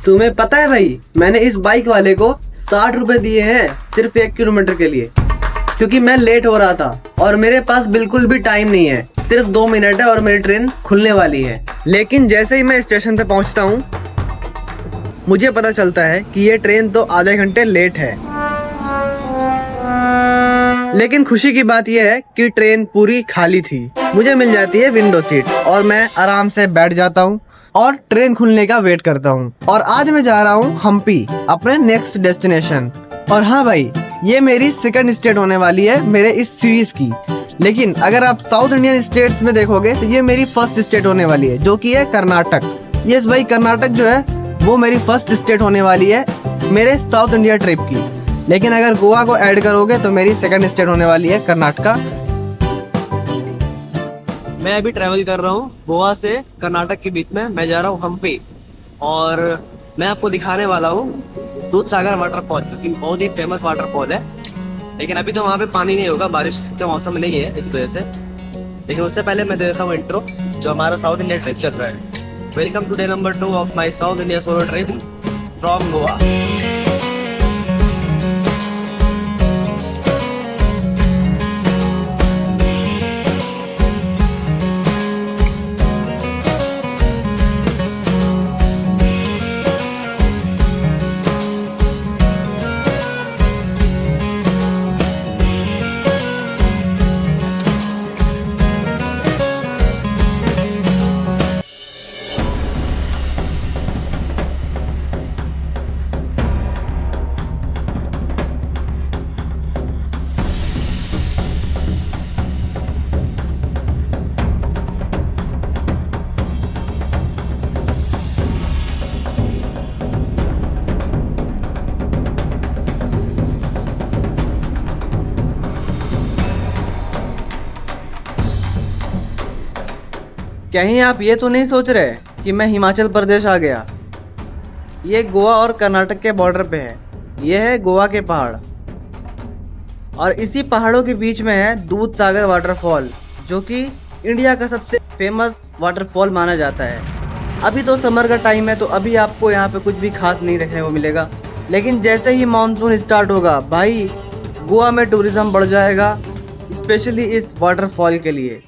तुम्हें पता है भाई, मैंने इस बाइक वाले को 60 रुपए दिए हैं सिर्फ 1 किलोमीटर के लिए, क्योंकि मैं लेट हो रहा था और मेरे पास बिल्कुल भी टाइम नहीं है। सिर्फ 2 मिनट है और मेरी ट्रेन खुलने वाली है। लेकिन जैसे ही मैं स्टेशन पे पहुंचता हूं, मुझे पता चलता है कि ये ट्रेन तो आधे घंटे लेट है। लेकिन खुशी की बात यह है कि ट्रेन पूरी खाली थी। मुझे मिल जाती है विंडो सीट और मैं आराम से बैठ जाता हूँ और ट्रेन खुलने का वेट करता हूँ। और आज मैं जा रहा हूँ हम्पी, अपने नेक्स्ट डेस्टिनेशन। और हाँ भाई, ये मेरी सेकंड स्टेट होने वाली है मेरे इस सीरीज की। लेकिन अगर आप साउथ इंडियन स्टेट्स में देखोगे तो ये मेरी फर्स्ट स्टेट होने वाली है, जो कि है कर्नाटक। यस भाई, कर्नाटक जो है वो मेरी फर्स्ट स्टेट होने वाली है मेरे साउथ इंडिया ट्रिप की। लेकिन अगर गोवा को ऐड करोगे तो मेरी सेकंड स्टेट होने वाली है कर्नाटका। मैं अभी ट्रैवल कर रहा हूँ गोवा से कर्नाटक के बीच में। मैं जा रहा हूँ हम्पी और मैं आपको दिखाने वाला हूँ दूधसागर वाटरफॉल, जो कि बहुत ही फेमस वाटरफॉल है। लेकिन अभी तो वहाँ पे पानी नहीं होगा, बारिश का मौसम नहीं है इस वजह से। लेकिन उससे पहले मैं दे देता हूँ इंट्रो, जो हमारा साउथ इंडिया ट्रिप चल रहा है। Welcome to day number 2 of my south India solo trip from Goa. कहीं आप ये तो नहीं सोच रहे कि मैं हिमाचल प्रदेश आ गया? ये गोवा और कर्नाटक के बॉर्डर पे है। ये है गोवा के पहाड़ और इसी पहाड़ों के बीच में है दूधसागर वाटरफॉल, जो कि इंडिया का सबसे फेमस वाटरफॉल माना जाता है। अभी तो समर का टाइम है, तो अभी आपको यहाँ पे कुछ भी खास नहीं देखने को मिलेगा। लेकिन जैसे ही मानसून स्टार्ट होगा भाई, गोवा में टूरिज्म बढ़ जाएगा, स्पेशली इस वाटरफॉल के लिए।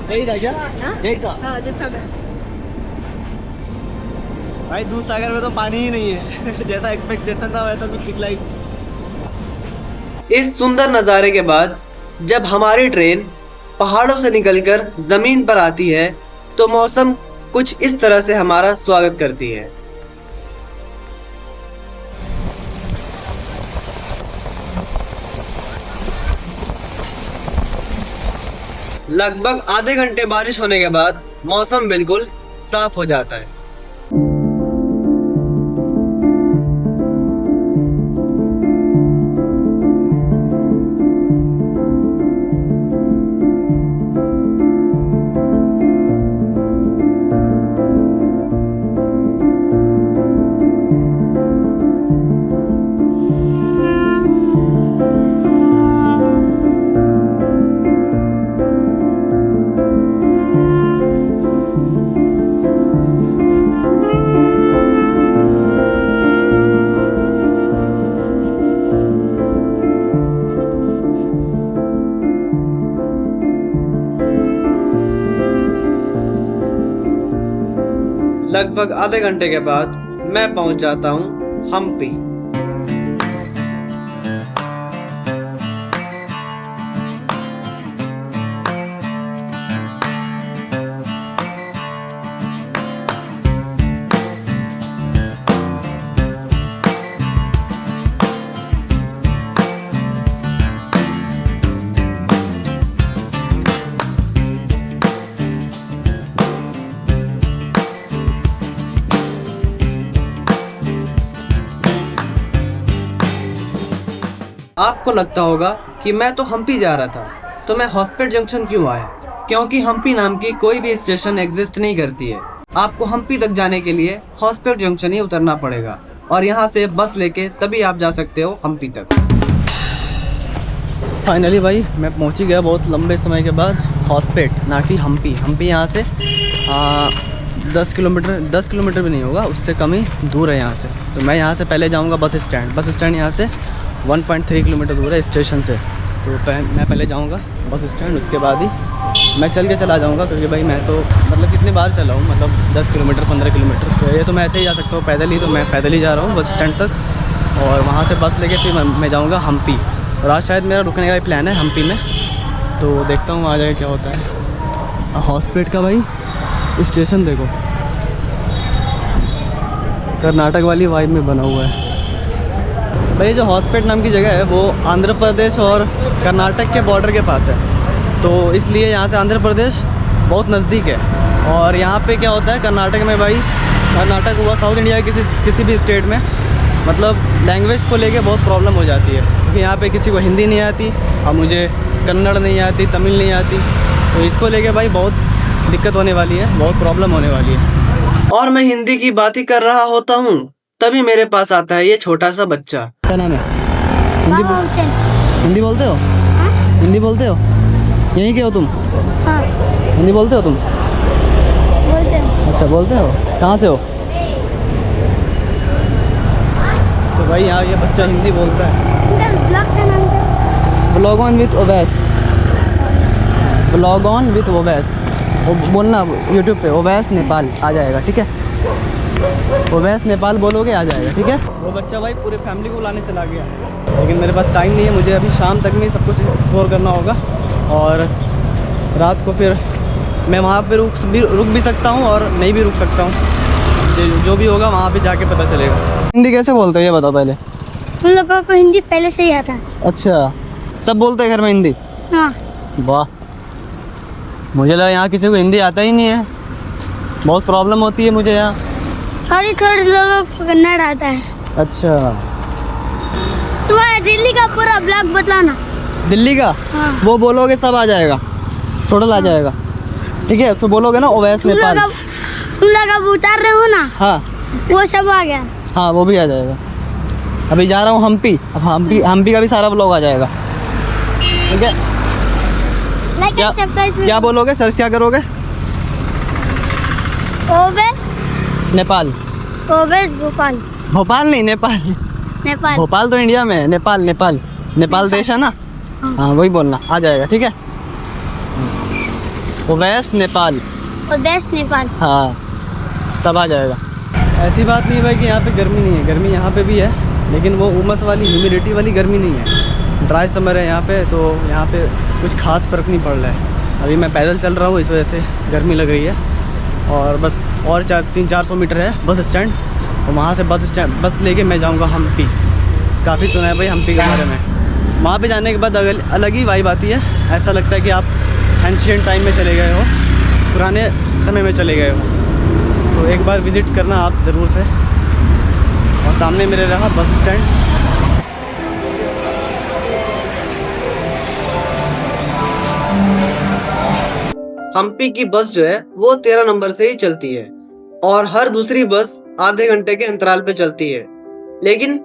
यही था क्या? यही था। हाँ, दूधसागर। भाई दूधसागर में तो पानी ही नहीं है जैसा एक्सपेक्टेशन था वैसा कुछ निकला ही। इस सुंदर नज़ारे के बाद जब हमारी ट्रेन पहाड़ों से निकलकर जमीन पर आती है, तो मौसम कुछ इस तरह से हमारा स्वागत करती है। लगभग आधे घंटे बारिश होने के बाद मौसम बिल्कुल साफ हो जाता है। लगभग आधे घंटे के बाद मैं पहुंच जाता हूं हम्पी। आपको लगता होगा कि मैं तो हम्पी जा रहा था, तो मैं हॉस्पिटल जंक्शन क्यों आया? क्योंकि हम्पी नाम की कोई भी स्टेशन एग्जिस्ट नहीं करती है। आपको हम्पी तक जाने के लिए हॉस्पिटल जंक्शन ही उतरना पड़ेगा और यहाँ से बस लेके तभी आप जा सकते हो हम्पी तक। फाइनली भाई मैं पहुँच ही गया बहुत लंबे समय के बाद हॉस्पिटल, ना कि हम्पी। हम्पी यहाँ से 10 किलोमीटर भी नहीं होगा, उससे कम ही दूर है यहाँ से। तो मैं यहाँ से पहले जाऊँगा बस स्टैंड यहाँ से 1.3 किलोमीटर दूर है स्टेशन से। तो मैं पहले जाऊंगा बस स्टैंड, उसके बाद ही मैं चल के चला जाऊंगा, क्योंकि भाई मैं तो मतलब कितनी बार चला हूँ, मतलब 10 किलोमीटर 15 किलोमीटर। तो ये तो मैं ऐसे ही जा सकता हूँ पैदल ही, तो मैं पैदल ही जा रहा हूँ बस स्टैंड तक और वहाँ से बस लेके फिर मैं जाऊँगा हम्पी। और आज शायद मेरा रुकने का भी प्लान है हम्पी में, तो देखता हूँ आ जाए क्या होता है। हॉस्पिटल का भाई स्टेशन देखो, कर्नाटक वाली वाइब में बना हुआ है भाई। जो हॉस्पिटल नाम की जगह है वो आंध्र प्रदेश और कर्नाटक के बॉर्डर के पास है, तो इसलिए यहाँ से आंध्र प्रदेश बहुत नज़दीक है। और यहाँ पे क्या होता है कर्नाटक में भाई, कर्नाटक हुआ साउथ इंडिया के किसी भी स्टेट में, मतलब लैंग्वेज को लेके बहुत प्रॉब्लम हो जाती है, क्योंकि यहाँ पे किसी को हिंदी नहीं आती और मुझे कन्नड़ नहीं आती, तमिल नहीं आती, तो इसको लेके भाई बहुत दिक्कत होने वाली है, बहुत प्रॉब्लम होने वाली है। और मैं हिंदी की बात ही कर रहा होता हूँ, तभी मेरे पास आता है ये छोटा सा बच्चा। क्या नाम है? हिंदी बोलते हो? हिंदी बोलते हो? यहीं के हो तुम? हाँ। हिंदी बोलते हो तुम? बोलते हो। अच्छा बोलते हो, कहाँ से हो? तो भाई यहाँ ये बच्चा हिंदी बोलता है। ब्लॉग का नाम क्या? Blog on with Owais. Blog on with Owais बोलना यूट्यूब पे, ओवैस नेपाल आ जाएगा, ठीक है? ओवैस नेपाल बोलोगे आ जाएगा, ठीक है? वो बच्चा भाई पूरे फैमिली को लाने चला गया, लेकिन मेरे पास टाइम नहीं है, मुझे अभी शाम तक में सब कुछ एक्सप्लोर करना होगा और रात को फिर मैं वहाँ पे रुक भी सकता हूँ और नहीं भी रुक सकता हूँ, जो भी होगा वहाँ पे जाके पता चलेगा। हिंदी कैसे बोलते हैं ये बताओ पहले। हम लोग को हिंदी पहले से ही आता है। अच्छा, सब बोलते हैं घर में हिंदी? हाँ। वाह, मुझे लगा यहाँ किसी को हिंदी आता ही नहीं है, बहुत प्रॉब्लम होती है मुझे यहाँ। थोड़ी लोगों को कन्नड़ आता है। अच्छा, तुम्हारा दिल्ली का पूरा ब्लॉग बताना। दिल्ली का? हाँ। वो बोलोगे सब आ जाएगा, टोटल आ जाएगा, ठीक है? उसको बोलोगे ना ओवैस नेपाल। तुम लोग अब उतार रहे हो ना? हाँ, वो सब आ गया। हाँ वो भी आ जाएगा। अभी जा रहा हूँ हम्पी, अब हम्पी का भी सारा ब्लॉग आ जाएगा, ठीक है? क्या बोलोगे? सर्च क्या करोगे? नेपाल। भोपाल। भोपाल नहीं, नेपाल। नेपाल। भोपाल तो इंडिया में है, नेपाल देश है ना? हाँ वही बोलना, आ जाएगा, ठीक है? ओवैस नेपाल। हाँ तब आ जाएगा। ऐसी बात नहीं भाई कि यहाँ पे गर्मी नहीं है, गर्मी यहाँ पे भी है, लेकिन वो उमस वाली ह्यूमिडिटी वाली गर्मी नहीं है। ड्राई समर है यहाँ पे, तो यहाँ पे कुछ खास फ़र्क नहीं पड़ रहा है। अभी मैं पैदल चल रहा हूँ, इस वजह से गर्मी लग रही है। और बस और 300-400 मीटर है बस स्टैंड, और वहाँ से बस लेके मैं जाऊँगा हम्पी। काफ़ी सुना है भाई हम्पी के बारे में। वहाँ पे जाने के बाद अलग ही वाइब आती है, ऐसा लगता है कि आप एंशिएंट टाइम में चले गए हो, पुराने समय में चले गए हो। तो एक बार विज़िट करना आप ज़रूर से। और सामने मेरे रहा बस स्टैंड। हम्पी की बस जो है वो 13 नंबर से ही चलती है और हर दूसरी बस आधे घंटे के अंतराल पे चलती है। लेकिन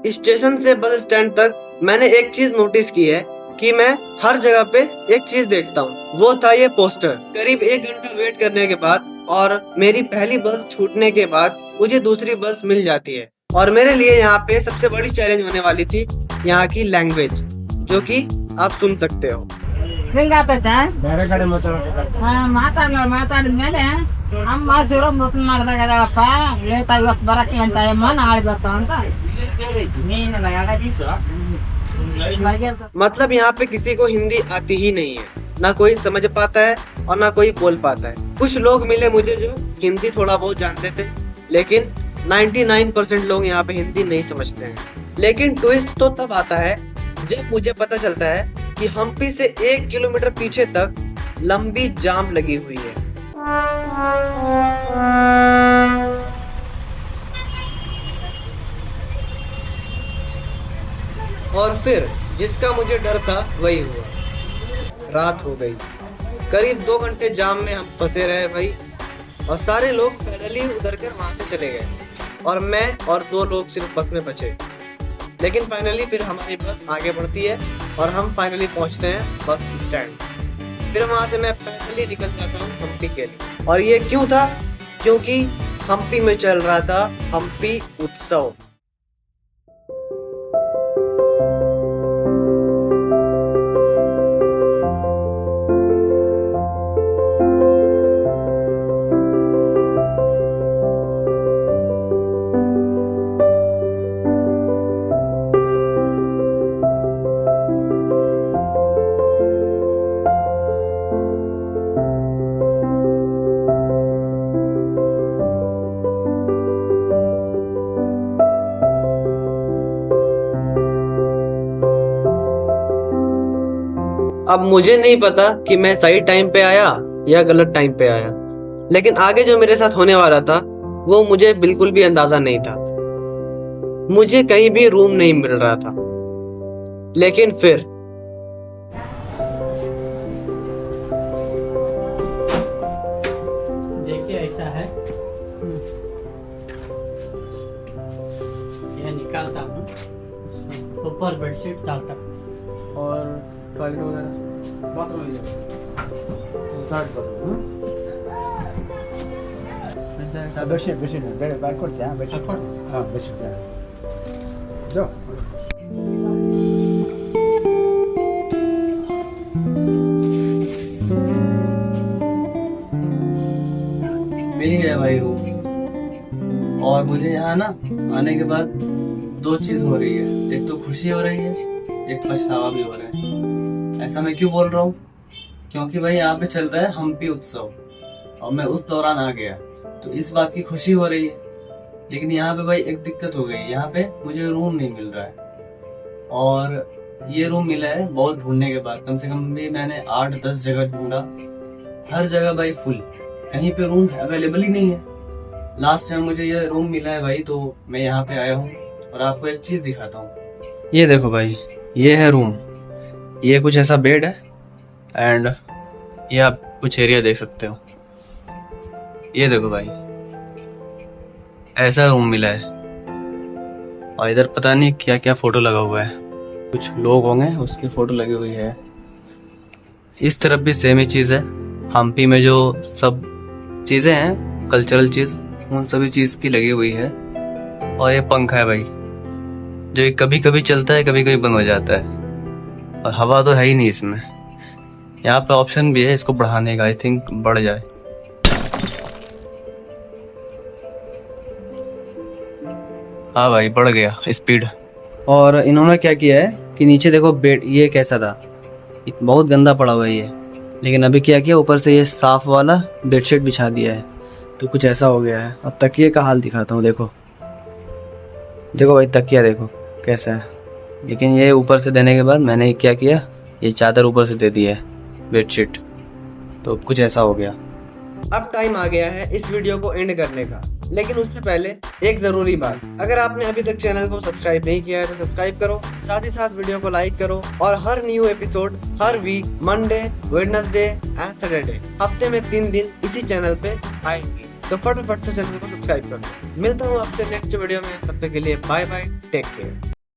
स्टेशन से बस स्टैंड तक मैंने एक चीज नोटिस की है कि मैं हर जगह पे एक चीज देखता हूँ, वो था ये पोस्टर। करीब 1 घंटा वेट करने के बाद और मेरी पहली बस छूटने के बाद मुझे दूसरी बस मिल जाती है। और मेरे लिए यहाँ पे सबसे बड़ी चैलेंज होने वाली थी यहाँ की लैंग्वेज, जो कि आप सुन सकते हो। ಹಿಂಗಾತೈತೆ ಮಾತಾಡಿದ್ಮೇಲೆ ಅಮ್ಮ ಶಿವರಾಮ್ ರೊಟ್ಟಿ ಮಾಡ್ದಾಗಪ್ಪ ಲೇಟ್ ಆಗಿ ಇವತ್ತು ಬರಕ್ಕೆ ಅಂತ ಅಮ್ಮ ನಾಳೆ ಬರ್ತಾವ ಅಂತ ನೀನಿಲ್ಲ 2 ದಿವಸ मतलब यहाँ पे किसी को हिंदी आती ही नहीं है, ना कोई समझ पाता है और ना कोई बोल पाता है। कुछ लोग मिले मुझे जो हिंदी थोड़ा बहुत जानते थे, लेकिन 99% लोग यहाँ पे हिंदी नहीं समझते हैं। लेकिन ट्विस्ट तो तब आता है जब मुझे पता चलता है कि हम्पी से 1 किलोमीटर पीछे तक लंबी जाम लगी हुई है। और फिर जिसका मुझे डर था वही हुआ। रात हो गई, करीब 2 घंटे जाम में हम फंसे रहे भाई, और सारे लोग पैदल ही उतर कर वहां से चले गए और मैं और 2 लोग सिर्फ बस में बचे। लेकिन फाइनली फिर हमारी बस आगे बढ़ती है और हम फाइनली पहुंचते हैं बस स्टैंड। फिर वहां से मैं पैदल ही निकल जाता हूँ हम्पी के लिए। और ये क्यों था? क्योंकि हम्पी में चल रहा था हम्पी उत्सव। अब मुझे नहीं पता कि मैं सही टाइम पे आया या गलत टाइम पे आया, लेकिन आगे जो मेरे साथ होने वाला था वो मुझे बिल्कुल भी अंदाजा नहीं था। मुझे कहीं भी रूम नहीं मिल रहा था। लेकिन फिर देखिए ऐसा है, यह निकालता हूँ, ऊपर बेडशीट डालता हूँ और टॉयलेट वगैरह बेडशीट बेड बैग ಕೊಡ್ತೀಯಾ ಬೆಡ್ಶೀಟ್ ಹಾಂ ಬೆಡ್ಶೀಟ್ ಜೋ मिल गया भाई रूम। और मुझे यहाँ ना आने के बाद 2 चीज हो रही है, एक तो खुशी हो रही है, एक पछतावा भी हो रहा है। ऐसा मैं क्यों बोल रहा हूँ? क्योंकि भाई यहाँ पे चल रहा है हम्पी उत्सव और मैं उस दौरान आ गया, तो इस बात की खुशी हो रही है। लेकिन यहाँ पे भाई एक दिक्कत हो गई, यहाँ पे मुझे रूम नहीं मिल रहा है। और ये रूम मिला है बहुत ढूंढने के बाद, कम से कम भी मैंने 8-10 जगह ढूंढा, हर जगह भाई फुल, कहीं पे रूम अवेलेबल ही नहीं है। लास्ट टाइम मुझे ये रूम मिला है भाई, तो मैं यहाँ पे आया हूँ और आपको एक चीज दिखाता हूँ। ये देखो भाई, ये है रूम, ये कुछ ऐसा बेड है एंड ये आप कुछ एरिया देख सकते हो। ये देखो भाई, ऐसा रूम मिला है और इधर पता नहीं क्या क्या फोटो लगा हुआ है, कुछ लोग होंगे उसकी फोटो लगी हुई है। इस तरफ भी सेम ही चीज़ है, हम्पी में जो सब चीज़ें हैं कल्चरल चीज़, उन सभी चीज़ की लगी हुई है। और ये पंखा है भाई, जो कभी कभी चलता है कभी कभी बंद हो जाता है, और हवा तो है ही नहीं इसमें। यहाँ पे ऑप्शन भी है इसको बढ़ाने का, आई थिंक बढ़ जाए। हाँ भाई बढ़ गया स्पीड। और इन्होंने क्या किया है कि नीचे देखो बेड, ये कैसा था बहुत गंदा पड़ा हुआ है ये, लेकिन अभी क्या किया ऊपर से ये साफ वाला बेडशीट बिछा दिया है, तो कुछ ऐसा हो गया है। अब तकिए का हाल दिखाता हूँ, देखो देखो भाई तकिया देखो कैसा है। लेकिन ये ऊपर से देने के बाद मैंने क्या किया, ये चादर ऊपर से दे दी है बेडशीट, तो कुछ ऐसा हो गया। अब टाइम आ गया है इस वीडियो को एंड करने का, लेकिन उससे पहले एक जरूरी बात, अगर आपने अभी तक चैनल को सब्सक्राइब नहीं किया है तो सब्सक्राइब करो, साथ ही साथ वीडियो को लाइक करो। और हर न्यू एपिसोड हर week Monday, Wednesday and Saturday, हफ्ते में 3 दिन इसी चैनल पे आएंगे, तो फटाफट से चैनल को सब्सक्राइब कर दो। मिलता हूँ आपसे नेक्स्ट वीडियो में, तब तक के लिए बाय बाय, टेक केयर।